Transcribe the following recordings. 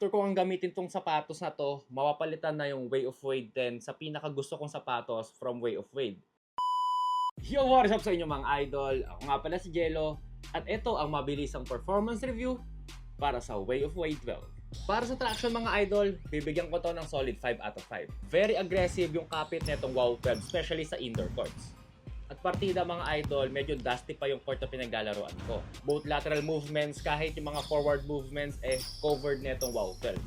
after ko ang gamitin tong sapatos na to, mapapalitan na yung Way of Wade 10 sa pinakagusto kong sapatos from Way of Wade. Yo, what is up sa inyo mga idol? Ako nga pala si Jello at ito ang mabilisang performance review para sa Way of Wade 12. Para sa traction mga idol, bibigyan ko to ng solid 5 out of 5. Very aggressive yung kapit netong WOW 12, especially sa indoor courts. At partida mga idol, medyo dusty pa yung court na pinaglalaroan ko. Both lateral movements, kahit yung mga forward movements, covered netong WOW 12.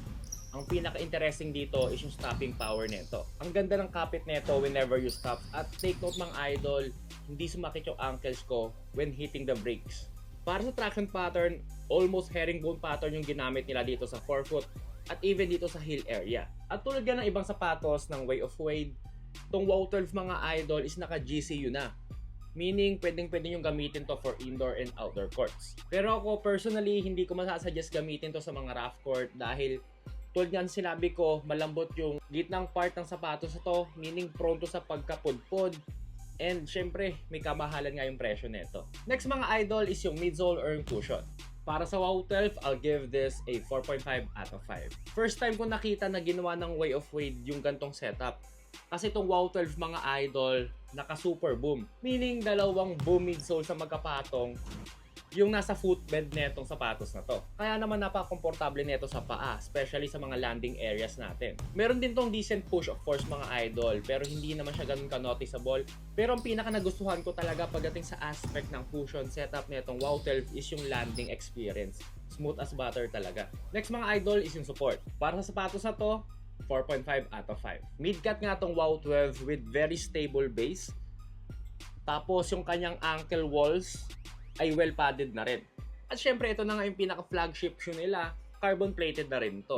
Ang pinaka-interesting dito is yung stopping power neto. Ang ganda ng kapit neto whenever you stop. At take note mga idol, hindi sumakit yung ankles ko when hitting the brakes. Para sa traction pattern, almost herringbone pattern yung ginamit nila dito sa forefoot at even dito sa heel area. At tulad nga ng ibang sapatos ng Way of Wade, itong WOW 12 mga idol is naka-GCU na. Meaning, pwedeng yung gamitin to for indoor and outdoor courts. Pero ako personally, hindi ko masasuggest gamitin to sa mga rough court dahil tulad nga sinabi ko, malambot yung gitnang part ng sapatos na to, meaning prone to sa pagkapudpod. And syempre, may kamahalan nga yung presyo nito. Next mga idol is yung midsole or yung cushion. Para sa WOW 12, I'll give this a 4.5 out of 5. First time ko nakita na ginawa ng Way of Wade yung gantong setup. Kasi itong WOW 12 mga idol, naka-super boom. Meaning, dalawang boom midsole sa magkapatong yung nasa footbed netong sapatos na to. Kaya naman napaka-komportable neto sa paa, especially sa mga landing areas natin. Meron din tong decent push of force mga idol, pero hindi naman siya ganun ka-noticeable. Pero ang pinaka nagustuhan ko talaga pagdating sa aspect ng cushion setup netong WOW 12 is yung landing experience. Smooth as butter talaga. Next mga idol is yung support. Para sa sapatos na to, 4.5 out of 5. Mid-cut nga tong WOW 12 with very stable base. Tapos yung kanyang ankle walls ay well padded na rin. At syempre ito na nga yung pinaka-flagship shoe nila, carbon plated na rin to.